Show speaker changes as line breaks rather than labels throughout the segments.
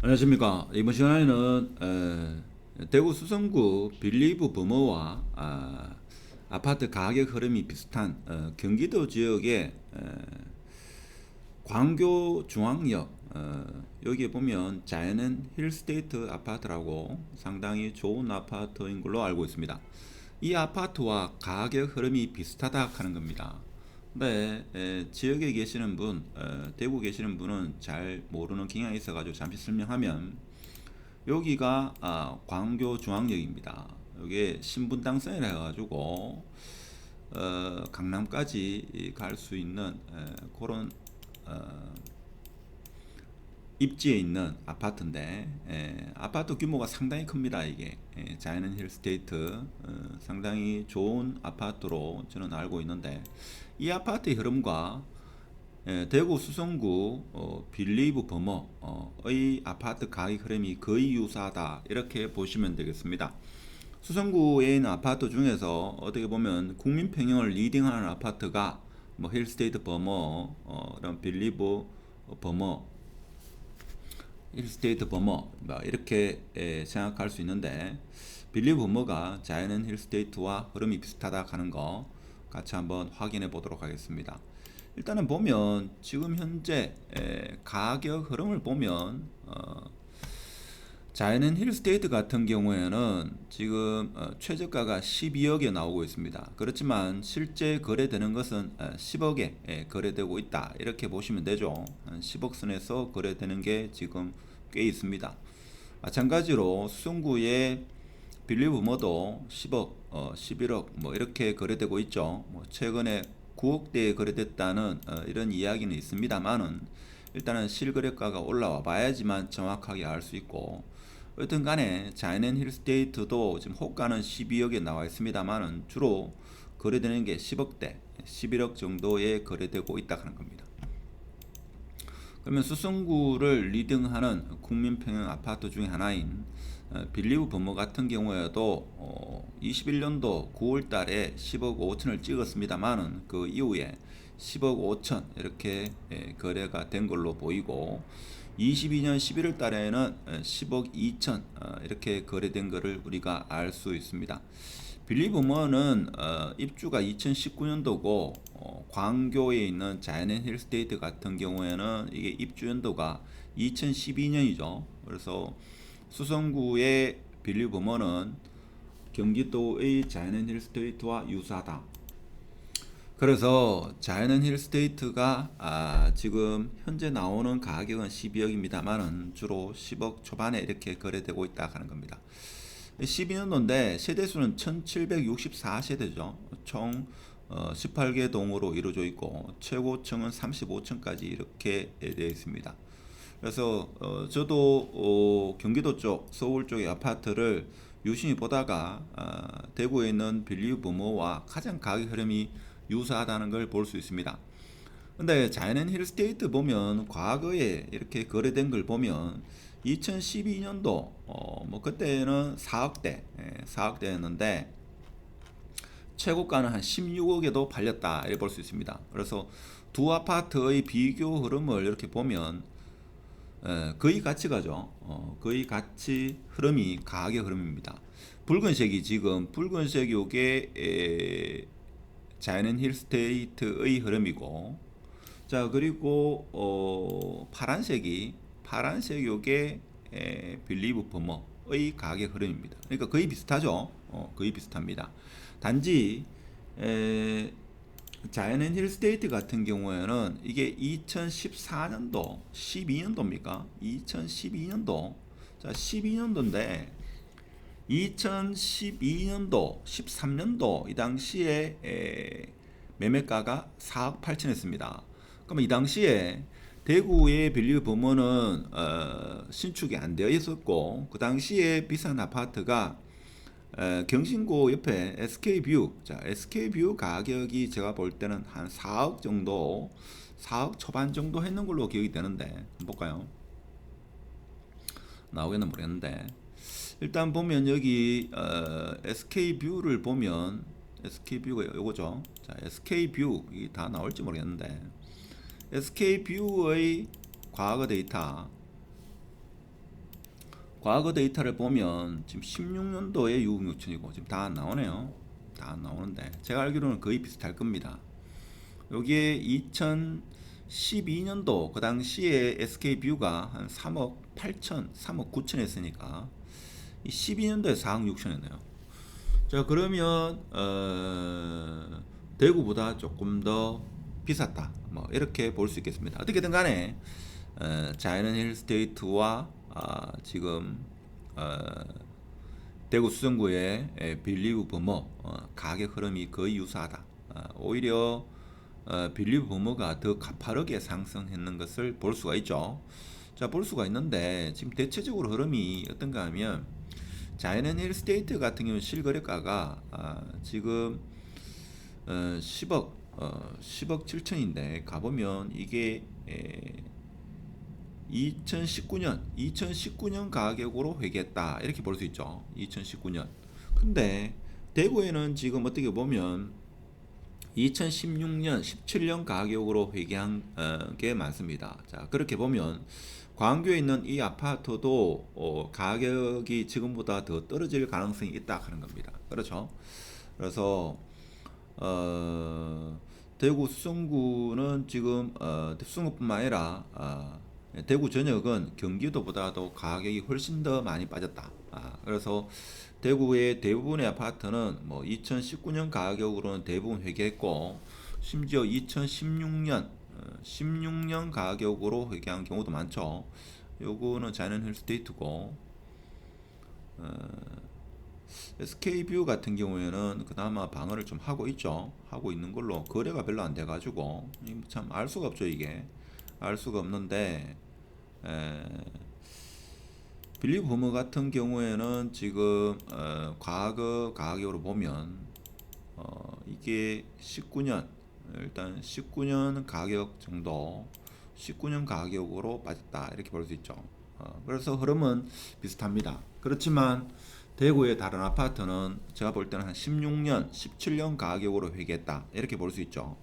안녕하십니까. 이번 시간에는 대구 수성구 빌리브 범어와 아파트 가격 흐름이 비슷한 경기도 지역의 광교 중앙역 여기에 보면 자연은 힐스테이트 아파트라고 상당히 좋은 아파트인 걸로 알고 있습니다. 이 아파트와 가격 흐름이 비슷하다 하는 겁니다. 근데 지역에 계시는 분, 대구 계시는 분은 잘 모르는 경향이 있어가지고 잠시 설명하면 여기가 광교 중앙역입니다. 여기에 신분당선이라 해가지고 강남까지 갈 수 있는 그런 어, 입지에 있는 아파트인데 아파트 규모가 상당히 큽니다. 이게 자이언트 힐스테이트 상당히 좋은 아파트로 저는 알고 있는데 이 아파트의 흐름과 대구 수성구 빌리브 범어의 아파트 가격 흐름이 거의 유사하다 이렇게 보시면 되겠습니다. 수성구에 있는 아파트 중에서 어떻게 보면 국민 평형을 리딩하는 아파트가 뭐 힐스테이트 범어, 이런 빌리브 범어, 힐스테이트 범어 이렇게 생각할 수 있는데 빌리브 범어가 자이언트 힐스테이트와 흐름이 비슷하다 하는 거 같이 한번 확인해 보도록 하겠습니다. 일단은 보면 지금 현재 가격 흐름을 보면 자이언트 힐스테이트 같은 경우에는 지금 최저가가 12억에 나오고 있습니다. 그렇지만 실제 거래되는 것은 10억에 거래되고 있다. 이렇게 보시면 되죠. 한 10억 선에서 거래되는 게 지금 꽤 있습니다. 마찬가지로 수성구의 빌리브머도 10억, 11억 뭐 이렇게 거래되고 있죠. 뭐 최근에 9억대에 거래됐다는 이런 이야기는 있습니다만은 일단은 실거래가가 올라와 봐야지만 정확하게 알 수 있고 여튼 간에 자이언트 힐스테이트도 지금 호가는 12억에 나와 있습니다만은 주로 거래되는 게 10억대, 11억 정도에 거래되고 있다는 겁니다. 그러면 수성구를 리딩하는 국민평형 아파트 중에 하나인 빌리브 범어 같은 경우에도 21년도 9월 달에 10억 5천을 찍었습니다만은 그 이후에 10억 5천 이렇게 거래가 된 걸로 보이고 22년 11월 달에는 10억 2천 이렇게 거래된 것을 우리가 알 수 있습니다. 빌리브머는 입주가 2019년도고 광교에 있는 자이언트 힐스테이트 같은 경우에는 이게 입주 연도가 2012년이죠. 그래서 수성구의 빌리브머는 경기도의 자이언트 힐스테이트와 유사하다. 그래서 자이언트 힐스테이트가 지금 현재 나오는 가격은 12억입니다만은 주로 10억 초반에 이렇게 거래되고 있다 하는 겁니다. 12년도인데 세대수는 1764세대죠. 총 18개 동으로 이루어져 있고 최고층은 35층까지 이렇게 되어 있습니다. 그래서 저도 경기도 쪽, 서울 쪽의 아파트를 유심히 보다가 대구에 있는 빌리브 범어와 가장 가격 흐름이 유사하다는 걸 볼 수 있습니다. 근데 자이언트 힐스테이트 보면 과거에 이렇게 거래된 걸 보면 2012년도 뭐 그때는 4억대 4억대였는데 최고가는 한 16억에도 팔렸다 이렇게 볼 수 있습니다. 그래서 두 아파트의 비교 흐름을 이렇게 보면 거의 같이 가죠. 거의 같이 흐름이 가격 흐름입니다. 붉은색이 지금 붉은색 요게 자이언트 힐스테이트의 흐름이고 자 그리고 파란색 요게 빌리브 범어의 가격 흐름입니다. 그러니까 거의 비슷하죠. 거의 비슷합니다. 단지 자이언트 힐스테이트 같은 경우에는 이게 2014년도 12년도입니까? 2012년도 자 12년도인데 2012년도 13년도 이 당시에 매매가가 4억 8천이었습니다. 그러면 이 당시에 대구의 빌리브 범어는 신축이 안 되어 있었고 그 당시에 비싼 아파트가 경신고 옆에 SK뷰 자 SK뷰 가격이 제가 볼 때는 한 4억 정도 4억 초반 정도 했는 걸로 기억이 되는데 한번 볼까요? 나오겠나 모르겠는데 일단 보면 여기 SK뷰를 보면 SK뷰가 요거죠. 자 SK뷰 이게 다 나올지 모르겠는데 SK뷰의 과거 데이터 과거 데이터를 보면 지금 16년도에 6억 6천이고 지금 다 안 나오네요. 다 안 나오는데 제가 알기로는 거의 비슷할 겁니다. 여기에 2012년도 그 당시에 SK뷰가 한 3억 8천, 3억 9천 했으니까 이 12년도에 4억 6천이네요. 자, 그러면 대구보다 조금 더 비쌌다. 뭐 이렇게 볼 수 있겠습니다. 어떻게든 간에 자이언트 힐스테이트와 지금 대구 수성구의 빌리브 버머 가격 흐름이 거의 유사하다. 오히려 빌리브 버머가 더 가파르게 상승했는 것을 볼 수가 있죠. 자, 볼 수가 있는데 지금 대체적으로 흐름이 어떤가 하면 자이언트 힐스테이트 같은 경우 실거래가가 지금 10억 7천인데 가보면 이게 2019년 가격으로 회귀했다 이렇게 볼 수 있죠. 2019년. 근데 대구에는 지금 어떻게 보면 2016년, 17년 가격으로 회귀한 게 많습니다. 자, 그렇게 보면 광교에 있는 이 아파트도 가격이 지금보다 더 떨어질 가능성이 있다 하는 겁니다. 그렇죠? 그래서 대구 수성구는 지금 수성구뿐만 아니라 대구 전역은 경기도보다도 가격이 훨씬 더 많이 빠졌다. 그래서 대구의 대부분의 아파트는 뭐 2019년 가격으로는 대부분 회귀했고 심지어 16년 가격으로 회귀한 경우도 많죠. 요거는 자이언트 힐스테이트고 SK뷰 같은 경우에는 그나마 방어를 좀 하고 있죠. 하고 있는 걸로 거래가 별로 안 돼가지고 참 알 수가 없죠. 이게 알 수가 없는데 빌리브 버머 같은 경우에는 지금 과거 가격으로 보면 이게 19년 일단 19년 가격 정도 19년 가격으로 빠졌다 이렇게 볼 수 있죠. 그래서 흐름은 비슷합니다. 그렇지만 대구의 다른 아파트는 제가 볼 때는 한 16년, 17년 가격으로 회귀했다 이렇게 볼 수 있죠.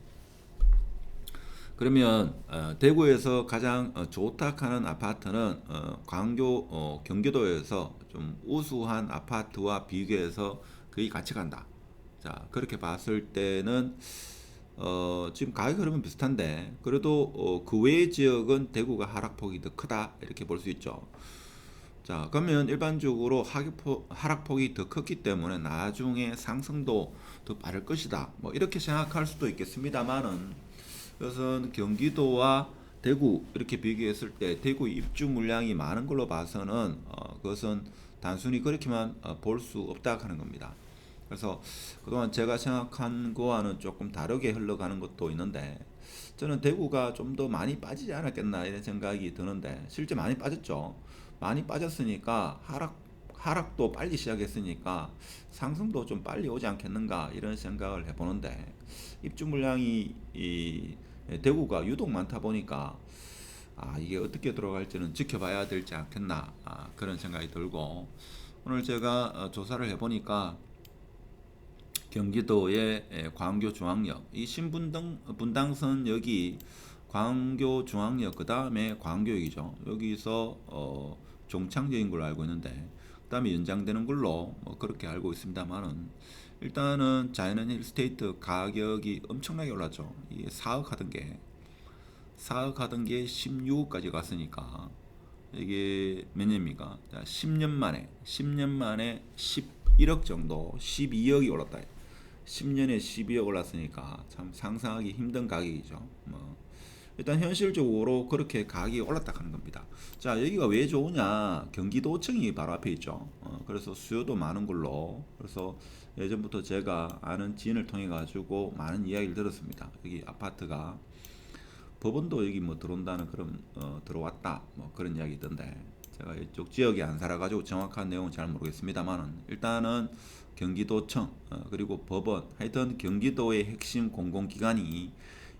그러면 대구에서 가장 좋다 하는 아파트는 경기도에서 좀 우수한 아파트와 비교해서 거의 같이 간다. 자, 그렇게 봤을 때는 지금 가격 흐름은 비슷한데 그래도 그 외의 지역은 대구가 하락폭이 더 크다 이렇게 볼 수 있죠. 자, 그러면 일반적으로 하락폭이 더 컸기 때문에 나중에 상승도 더 빠를 것이다. 뭐 이렇게 생각할 수도 있겠습니다만은 그것은 경기도와 대구 이렇게 비교했을 때 대구 입주 물량이 많은 걸로 봐서는 그것은 단순히 그렇게만 볼 수 없다 하는 겁니다. 그래서 그동안 제가 생각한 거와는 조금 다르게 흘러가는 것도 있는데 저는 대구가 좀 더 많이 빠지지 않았겠나 이런 생각이 드는데 실제 많이 빠졌죠. 많이 빠졌으니까 하락도 빨리 시작했으니까 상승도 좀 빨리 오지 않겠는가 이런 생각을 해보는데 입주 물량이 대구가 유독 많다 보니까 이게 어떻게 들어갈지는 지켜봐야 되지 않겠나 그런 생각이 들고 오늘 제가 조사를 해보니까 경기도의 광교 중앙역 이 분당선 여기 광교 중앙역 그 다음에 광교역이죠. 여기서 종착역인 걸로 알고 있는데 그 다음에 연장되는 걸로 그렇게 알고 있습니다만은 일단은 자이언트 힐스테이트 가격이 엄청나게 올랐죠. 이게 4억 하던 게 16억까지 갔으니까 이게 몇 년입니까? 10년 만에 11억 정도 12억이 올랐다. 10년에 12억 올랐으니까 참 상상하기 힘든 가격이죠. 일단 현실적으로 그렇게 가격이 올랐다 하는 겁니다. 자, 여기가 왜 좋으냐? 경기도청이 바로 앞에 있죠. 그래서 수요도 많은 걸로 그래서 예전부터 제가 아는 지인을 통해 가지고 많은 이야기를 들었습니다. 여기 아파트가 법원도 여기 뭐 들어온다는 그런 들어왔다 뭐 그런 이야기 있던데 제가 이쪽 지역에 안 살아가지고 정확한 내용은 잘 모르겠습니다만은 일단은 경기도청 그리고 법원 하여튼 경기도의 핵심 공공기관이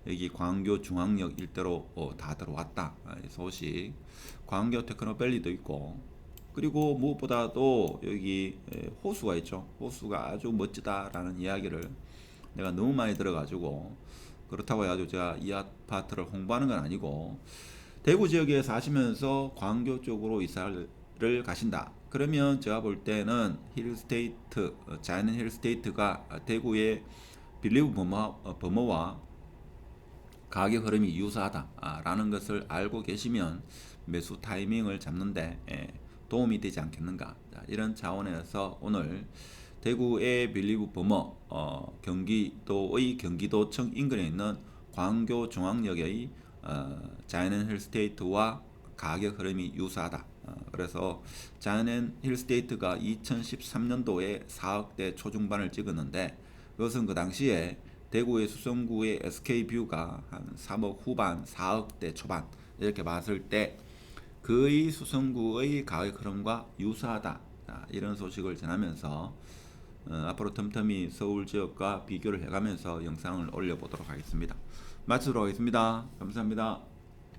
여기 광교 중앙역 일대로 다 들어왔다 소식. 광교 테크노밸리도 있고 그리고 무엇보다도 여기 호수가 있죠. 호수가 아주 멋지다라는 이야기를 내가 너무 많이 들어가지고 그렇다고 해가지고 제가 이 아파트를 홍보하는 건 아니고 대구 지역에 사시면서 광교 쪽으로 이사를 힐스테이트를 가신다. 그러면 제가 볼 때는 힐스테이트, 자이언트 힐스테이트가 대구의 빌리브 버머와 가격 흐름이 유사하다라는 것을 알고 계시면 매수 타이밍을 잡는데 도움이 되지 않겠는가. 자, 이런 차원에서 오늘 대구의 빌리브 버머 경기도의 경기도청 인근에 있는 광교 중앙역의 자이언트 힐스테이트와 가격 흐름이 유사하다. 그래서 자이언트 힐스테이트가 2013년도에 4억대 초중반을 찍었는데 그것은 그 당시에 대구의 수성구의 SK뷰가 한 3억 후반, 4억대 초반 이렇게 봤을 때 그의 수성구의 가격 흐름과 유사하다. 이런 소식을 전하면서 앞으로 틈틈이 서울 지역과 비교를 해가면서 영상을 올려보도록 하겠습니다. 마치도록 하겠습니다. 감사합니다.